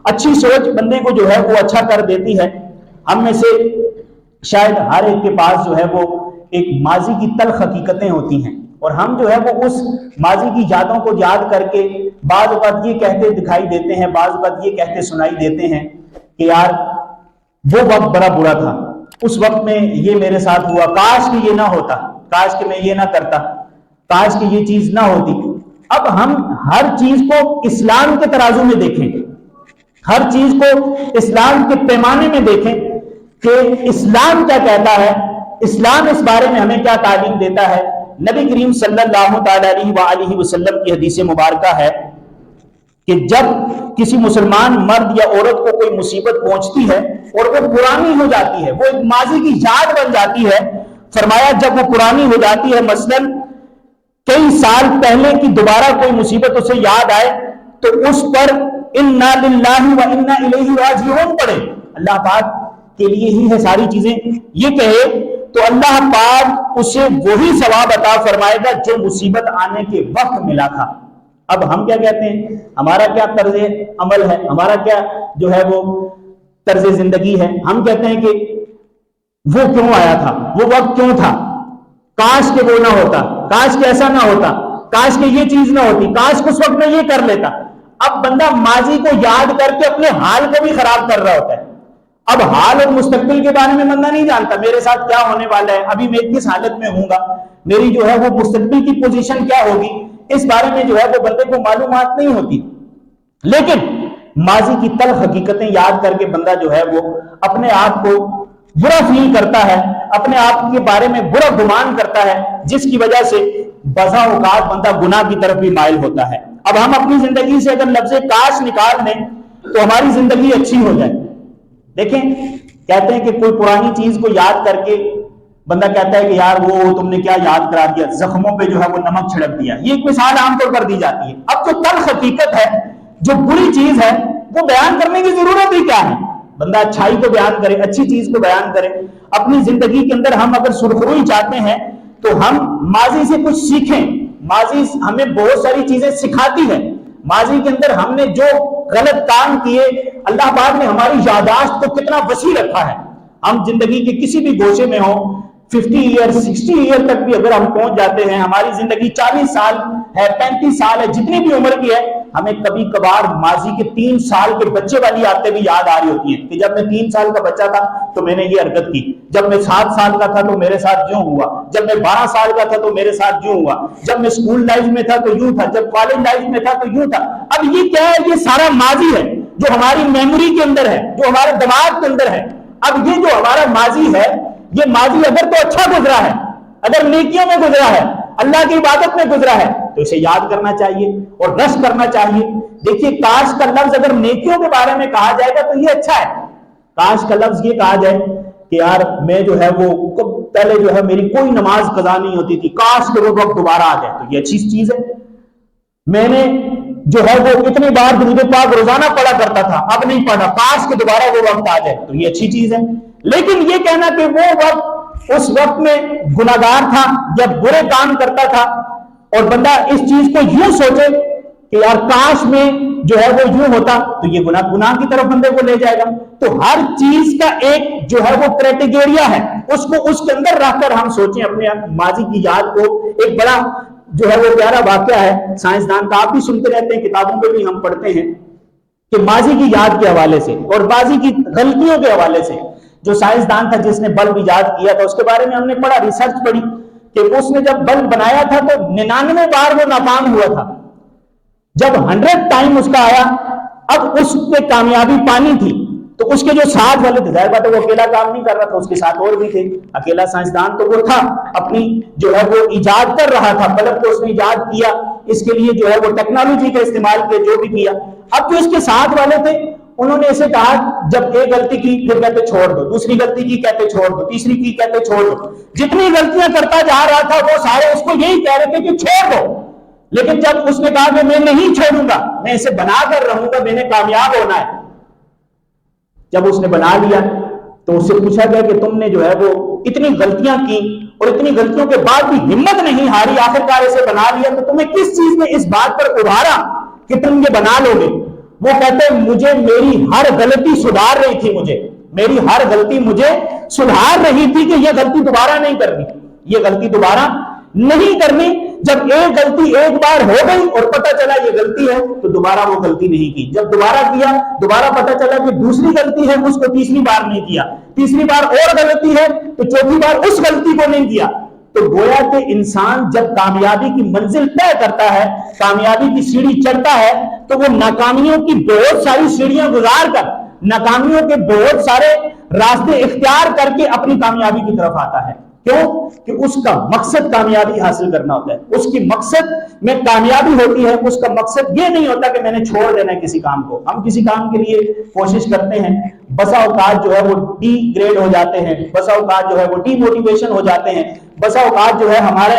اچھی سوچ بندے کو جو ہے وہ اچھا کر دیتی ہے. ہم میں سے شاید ہر ایک کے پاس جو ہے وہ ایک ماضی کی تلخ حقیقتیں ہوتی ہیں، اور ہم جو ہے وہ اس ماضی کی یادوں کو یاد کر کے بعض اوقات یہ کہتے دکھائی دیتے ہیں، بعض اوقات یہ کہتے سنائی دیتے ہیں کہ یار وہ وقت بڑا برا تھا، اس وقت میں یہ میرے ساتھ ہوا، کاش کہ یہ نہ ہوتا، کاش کہ میں یہ نہ کرتا، کاش کہ یہ چیز نہ ہوتی. اب ہم ہر چیز کو اسلام کے ترازو میں دیکھیں، ہر چیز کو اسلام کے پیمانے میں دیکھیں کہ اسلام کیا کہتا ہے، اسلام اس بارے میں ہمیں کیا تعلیم دیتا ہے. نبی کریم صلی اللہ تعالی علیہ وآلہ وسلم کی حدیث مبارکہ ہے کہ جب کسی مسلمان مرد یا عورت کو کوئی مصیبت پہنچتی ہے اور وہ پرانی ہو جاتی ہے، وہ ایک ماضی کی یاد بن جاتی ہے، فرمایا جب وہ پرانی ہو جاتی ہے، مثلاً کئی سال پہلے کی دوبارہ کوئی مصیبت اسے یاد آئے تو اس پر انا للہ و انا الیہ راجعون پڑھے، اللہ پاک کے لیے ہی ہے ساری چیزیں، یہ کہے تو اللہ پاک اسے وہی ثواب عطا فرمائے گا جو مصیبت آنے کے وقت ملا تھا. اب ہم کیا کہتے ہیں، ہمارا کیا طرز عمل ہے، ہمارا کیا جو ہے وہ طرز زندگی ہے، ہم کہتے ہیں کہ وہ کیوں آیا تھا، وہ وقت کیوں تھا، کاش کہ وہ نہ ہوتا، کاش کہ ایسا نہ ہوتا، کاش کہ یہ چیز نہ ہوتی، کاش اس وقت میں یہ کر لیتا. اب بندہ ماضی کو یاد کر کے اپنے حال کو بھی خراب کر رہا ہوتا ہے. اب حال اور مستقبل کے بارے میں بندہ نہیں جانتا میرے ساتھ کیا ہونے والا ہے، ابھی میں کس حالت میں ہوں گا، میری جو ہے وہ مستقبل کی پوزیشن کیا ہوگی، اس بارے میں جو ہے وہ بندے کو معلومات نہیں ہوتی. لیکن ماضی کی تلخ حقیقتیں یاد کر کے بندہ جو ہے وہ اپنے آپ کو برا فیل کرتا ہے، اپنے آپ کے بارے میں برا گمان کرتا ہے، جس کی وجہ سے بسا اوقات بندہ گناہ کی طرف بھی مائل ہوتا ہے. اب ہم اپنی زندگی سے اگر لفظ کاش نکال دیں تو ہماری زندگی اچھی ہو جائے. دیکھیں کہتے ہیں کہ کوئی پرانی چیز کو یاد کر کے بندہ کہتا ہے کہ یار وہ تم نے کیا یاد کرا دیا، زخموں پہ جو ہے وہ نمک چھڑک دیا، یہ ایک مثال عام طور پر دی جاتی ہے. اب جو تلخ حقیقت ہے، جو بری چیز ہے، وہ بیان کرنے کی ضرورت ہی کیا ہے، بندہ اچھائی کو بیان کرے، اچھی چیز کو بیان کرے. اپنی زندگی کے اندر ہم اگر سرخروئی چاہتے ہیں تو ہم ماضی سے کچھ سیکھیں. ماضی ہمیں بہت ساری چیزیں سکھاتی ہے، ماضی کے اندر ہم نے جو غلط کام کیے، اللہ پاک نے ہماری یادداشت کو کتنا وسیع رکھا ہے. ہم زندگی کے کسی بھی گوشے میں ہوں، 50 ایئر 60 ایئر تک بھی اگر ہم پہنچ جاتے ہیں، ہماری زندگی 40 سال ہے، 35 سال ہے، جتنی بھی عمر کی ہے، ہمیں کبھی کبھار ماضی کے 3 سال کے بچے والی آتے بھی یاد آ رہی ہوتی ہیں کہ جب میں 3 سال کا بچہ تھا تو میں نے یہ حرکت کی، جب میں 7 سال کا تھا تو میرے ساتھ یوں ہوا، جب میں 12 سال کا تھا تو میرے ساتھ یوں ہوا، جب میں اسکول لائف میں تھا تو یوں تھا، جب کالج لائف میں تھا تو یوں تھا. اب یہ کیا ہے، یہ سارا ماضی ہے جو ہماری میموری کے اندر ہے، جو ہمارے دماغ کے اندر ہے. اب یہ جو ہمارا ماضی ہے، یہ ماضی اگر تو اچھا گزرا ہے، اگر نیکیوں میں گزرا ہے، اللہ کی عبادت میں گزرا ہے تو اسے یاد کرنا چاہیے اور رشک کرنا چاہیے. دیکھیے کاش کا لفظ اگر نیکیوں کے بارے میں کہا جائے گا تو یہ اچھا ہے. کاش کا لفظ یہ کہا جائے کہ یار میں جو ہے وہ پہلے جو ہے میری کوئی نماز قضا نہیں ہوتی تھی، کاش کہ وہ وقت دوبارہ آ جائے، تو یہ اچھی چیز ہے. میں نے جو ہے وہ اتنی بار درود پاک روزانہ پڑھا کرتا تھا، اب نہیں پڑھا، کاش کہ دوبارہ وہ وقت آ جائے، تو یہ اچھی چیز ہے. لیکن یہ کہنا کہ وہ وقت اس وقت میں گناہگار تھا یا برے کام کرتا تھا، اور بندہ اس چیز کو یوں سوچے کہ یار کاش میں جو ہے وہ یوں ہوتا، تو یہ گناہ کی طرف بندے کو لے جائے گا. تو ہر چیز کا ایک جو ہے وہ کریٹیگوریا ہے، اس کو اس کے اندر رکھ کر ہم سوچیں اپنے ماضی کی یاد کو. ایک بڑا جو ہے وہ پیارا واقعہ ہے سائنسدان کا، آپ بھی سنتے رہتے ہیں، کتابوں پہ بھی ہم پڑھتے ہیں کہ ماضی کی یاد کے حوالے سے اور ماضی کی غلطیوں کے حوالے سے جو سائنسدان تھا جس نے بلب ایجاد کیا تھا، اس کے بارے میں ہم نے پڑھا، ریسرچ پڑھی کہ اس نے جب بلب بنایا تھا تو 99 بار وہ ناکام ہوا تھا. جب 100 ٹائم اس کا آیا، اب اس پہ کامیابی پانی تھی تو اس کے جو ساتھ والے تھے، ظاہر بات ہے وہ اکیلا کام نہیں کر رہا تھا، اس کے ساتھ اور بھی تھے. اکیلا سائنسدان تو وہ تھا، اپنی جو ہے وہ ایجاد کر رہا تھا، بلب کو اس نے ایجاد کیا، اس کے لیے جو ہے وہ ٹیکنالوجی کا استعمال کیا، جو بھی کیا. اب جو اس کے ساتھ والے تھے انہوں نے اسے کہا، جب ایک غلطی کی پھر کہتے چھوڑ دو، دوسری غلطی کی کہتے چھوڑ دو، تیسری کی کہتے چھوڑ دو. جتنی غلطیاں کرتا جا رہا تھا وہ سارے اس کو یہی کہہ رہے تھے کہ چھوڑ دو. لیکن جب اس نے کہا کہ میں نہیں چھوڑوں گا، میں اسے بنا کر رہوں گا، میں نے کامیاب ہونا ہے، جب اس نے بنا لیا تو اس سے پوچھا گیا کہ تم نے جو ہے وہ اتنی غلطیاں کی اور اتنی غلطیوں کے بعد بھی ہمت نہیں ہاری، آخرکار اسے بنا لیا، تو تمہیں کس چیز نے اس بات پر ابھارا کہ تم یہ بنا لو گے؟ وہ کہتے ہیں مجھے میری ہر غلطی سدھار رہی تھی، میری ہر غلطی مجھے سدھار رہی تھی کہ یہ غلطی دوبارہ نہیں کرنی، یہ غلطی دوبارہ نہیں کرنی۔ جب ایک غلطی ایک بار ہو گئی اور پتہ چلا یہ غلطی ہے تو دوبارہ وہ غلطی نہیں کی، جب دوبارہ کیا دوبارہ پتہ چلا کہ دوسری غلطی ہے، اس کو تیسری بار نہیں کیا، تیسری بار اور غلطی ہے تو چوتھی بار اس غلطی کو نہیں کیا۔ تو گویا کہ انسان جب کامیابی کی منزل طے کرتا ہے، کامیابی کی سیڑھی چڑھتا ہے، تو وہ ناکامیوں کی بہت ساری سیڑھیاں گزار کر، ناکامیوں کے بہت سارے راستے اختیار کر کے اپنی کامیابی کی طرف آتا ہے۔ کیوں؟ کہ اس کا مقصد کامیابی حاصل کرنا ہوتا ہے، اس کی مقصد میں کامیابی ہوتی ہے، اس کا مقصد یہ نہیں ہوتا کہ میں نے چھوڑ دینا ہے کسی کام کو۔ ہم کسی کام کے لیے کوشش کرتے ہیں، بسا اوقات جو ہے وہ ڈی گریڈ ہو جاتے ہیں، بسا اوقات جو ہے وہ ڈی موٹیویشن ہو جاتے ہیں، بسا اوقات جو ہے ہمارے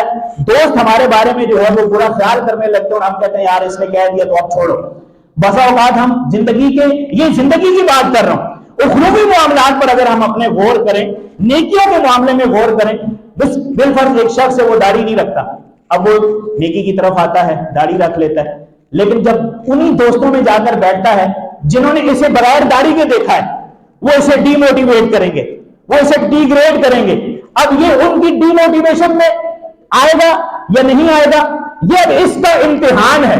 دوست ہمارے بارے میں جو ہے وہ برا خیال کرنے لگتے ہیں اور ہم کہتے ہیں یار اس نے کہہ دیا تو اب چھوڑو۔ بسا اوقات ہم زندگی کے، یہ زندگی کی بات کر رہا ہوں، اخروی معاملات پر اگر ہم اپنے غور کریں، نیکیوں کے معاملے میں غور کریں، بس بالفرض ایک شخص ہے وہ داڑھی نہیں رکھتا، اب وہ نیکی کی طرف آتا ہے، داڑھی رکھ لیتا ہے، لیکن جب انہی دوستوں میں جا کر بیٹھتا ہے جنہوں نے اسے بغیر داڑھی کے دیکھا ہے، وہ اسے ڈی موٹیویٹ کریں گے، وہ اسے ڈی گریڈ کریں گے۔ اب یہ ان کی ڈی موٹیویشن میں آئے گا یا نہیں آئے گا، یہ اب اس کا امتحان ہے،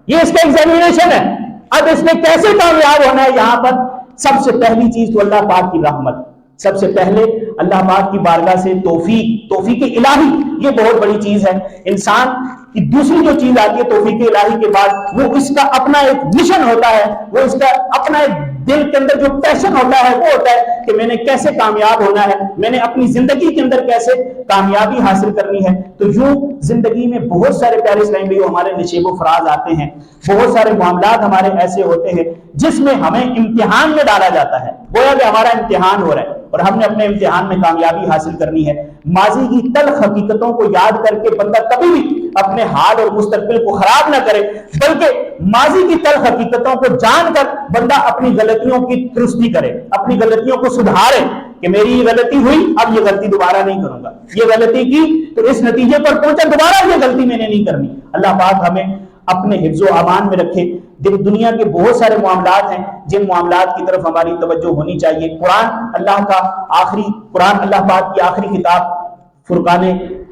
یہ اس کا ایگزامینیشن ہے۔ اب اس نے کیسے کامیاب ہونا ہے، یہاں پر سب سے پہلی چیز تو اللہ پاک کی رحمت، سب سے پہلے اللہ پاک کی بارگاہ سے توفیق الہی، یہ بہت بڑی چیز ہے۔ انسان کی دوسری جو چیز آتی ہے توفیق الہی کے بعد، وہ اس کا اپنا ایک مشن ہوتا ہے، وہ اس کا اپنا ایک دل کے اندر جو پیشن ہوتا ہے وہ ہوتا ہے کہ میں نے کیسے کامیاب ہونا ہے، میں نے اپنی زندگی کے اندر کیسے کامیابی حاصل کرنی ہے۔ تو یوں زندگی میں بہت سارے پیارے اسلام بھائیو ہمارے نشیب و فراز آتے ہیں، بہت سارے معاملات ہمارے ایسے ہوتے ہیں جس میں ہمیں امتحان میں ڈالا جاتا ہے، گویا کہ ہمارا امتحان ہو رہا ہے اور ہم نے اپنے امتحان میں کامیابی حاصل کرنی ہے۔ ماضی کی تلخ حقیقتوں کو یاد کر کے بندہ کبھی بھی اپنے حال اور مستقبل کو خراب نہ کرے، بلکہ ماضی کی تلخ حقیقتوں کو جان کر بندہ اپنی غلطیوں کی درستی کرے، اپنی غلطیوں کو سدھارے کہ میری یہ غلطی ہوئی، اب یہ غلطی دوبارہ نہیں کروں گا، یہ غلطی کی تو اس نتیجے پر پہنچا، دوبارہ یہ غلطی میں نے نہیں کرنی۔ اللہ پاک ہمیں اپنے حفظ و امان میں رکھے۔ دنیا کے بہت سارے معاملات ہیں جن معاملات کی طرف ہماری توجہ ہونی چاہیے۔ قرآن اللہ پاک کی آخری کتاب فرقان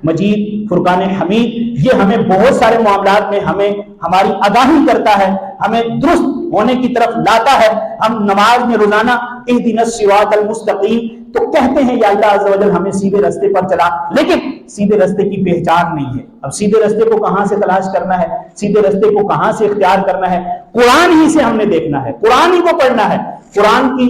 مجید، فرقان حمید، یہ ہمیں بہت سارے معاملات میں ہماری آگاہی کرتا ہے، ہمیں درست ہونے کی طرف لاتا ہے۔ ہم نماز میں روزانہ اہدنا الصراط المستقیم تو کہتے ہیں یا اللہ عز و جل ہمیں سیدھے راستے پر چلا، لیکن سیدھے راستے کی پہچان نہیں ہے۔ اب سیدھے راستے کو کہاں سے تلاش کرنا ہے، سیدھے راستے کو کہاں سے اختیار کرنا ہے، قرآن ہی سے ہم نے دیکھنا ہے، قرآن ہی کو پڑھنا ہے۔ قرآن کی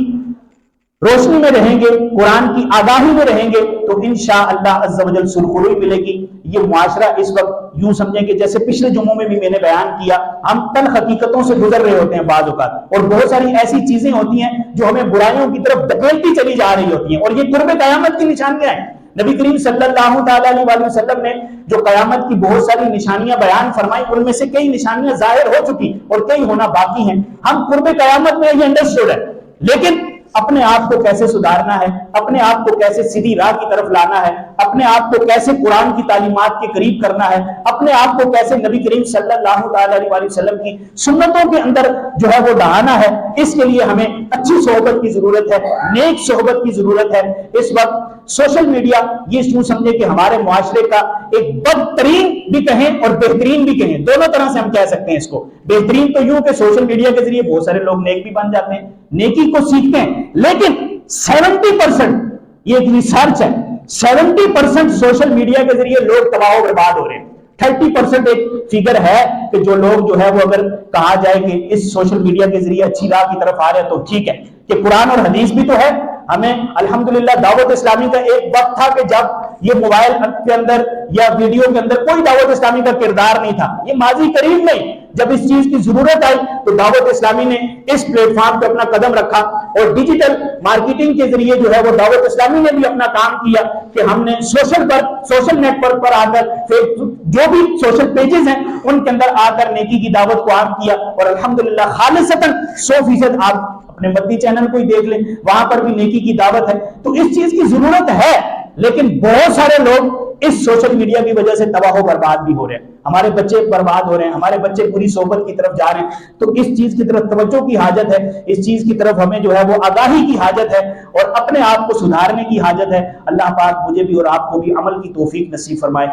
روشنی میں رہیں گے، قرآن کی آگاہی میں رہیں گے تو انشاءاللہ عز و جل سرخروئی ملے گی۔ یہ معاشرہ اس وقت یوں سمجھیں کہ جیسے پچھلے جمعوں میں بھی میں نے بیان کیا، ہم تلخ حقیقتوں سے گزر رہے ہوتے ہیں بعض اوقات، اور بہت ساری ایسی چیزیں ہوتی ہیں جو ہمیں برائیوں کی طرف دھکیلتی چلی جا رہی ہوتی ہیں، اور یہ قرب قیامت کی نشانیاں ہیں۔ نبی کریم صلی اللہ تعالیٰ علیہ وسلم نے جو قیامت کی بہت ساری نشانیاں بیان فرمائی، ان میں سے کئی نشانیاں ظاہر ہو چکی اور کئی ہونا باقی ہیں۔ ہم قرب قیامت میں یہ انڈرسٹوڈ ہے، لیکن اپنے آپ کو کیسے سدھارنا ہے، اپنے آپ کو کیسے سیدھی راہ کی طرف لانا ہے، اپنے آپ کو کیسے قرآن کی تعلیمات کے قریب کرنا ہے، اپنے آپ کو کیسے نبی کریم صلی اللہ تعالیٰ علیہ وسلم کی سنتوں کے اندر جو ہے وہ ڈھانا ہے، اس کے لیے ہمیں اچھی صحبت کی ضرورت ہے، نیک صحبت کی ضرورت ہے۔ اس وقت سوشل میڈیا یہ یوں سمجھے کہ ہمارے معاشرے کا ایک بدترین بھی کہیں اور بہترین بھی کہیں، دونوں طرح سے ہم کہہ سکتے ہیں اس کو۔ بہترین تو یوں کہ سوشل میڈیا کے ذریعے بہت سارے لوگ نیک بھی بن جاتے ہیں، نیکی کو سیکھتے ہیں، لیکن 70% یہ ایک ریسرچ ہے، 70% سوشل میڈیا کے ذریعے لوگ تباہ و برباد ہو رہے ہیں۔ 30% ایک فگر ہے کہ جو لوگ جو ہے وہ اگر کہا جائے کہ اس سوشل میڈیا کے ذریعے اچھی راہ کی طرف آ رہے ہیں تو ٹھیک ہے کہ قرآن اور حدیث بھی تو ہے۔ ہمیں الحمدللہ دعوت اسلامی کا ایک وقت تھا کہ جب یہ موبائل کے اندر یا ویڈیو کے اندر کوئی دعوت اسلامی کا کردار نہیں تھا، یہ ماضی قریب نہیں، جب اس چیز کی ضرورت آئی تو دعوت اسلامی نے اس پلیٹ فارم پہ اپنا قدم رکھا، اور ڈیجیٹل مارکیٹنگ کے ذریعے جو ہے وہ دعوت اسلامی نے بھی اپنا کام کیا کہ ہم نے سوشل نیٹ ورک پر آ کر جو بھی سوشل پیجز ہیں ان کے اندر آ کر نیکی کی دعوت کو عام کیا، اور الحمدللہ خالصتاً 100% آپ اپنے مدنی چینل کو ہی دیکھ لیں، وہاں پر بھی نیکی کی دعوت ہے۔ تو اس چیز کی ضرورت ہے، لیکن بہت سارے لوگ اس سوشل میڈیا کی وجہ سے تباہ و برباد بھی ہو رہے ہیں، ہمارے بچے برباد ہو رہے ہیں، ہمارے بچے بری صحبت کی طرف جا رہے ہیں۔ تو اس چیز کی طرف توجہ کی حاجت ہے، اس چیز کی طرف ہمیں جو ہے وہ آگاہی کی حاجت ہے اور اپنے آپ کو سدھارنے کی حاجت ہے۔ اللہ پاک مجھے بھی اور آپ کو بھی عمل کی توفیق نصیب فرمائے۔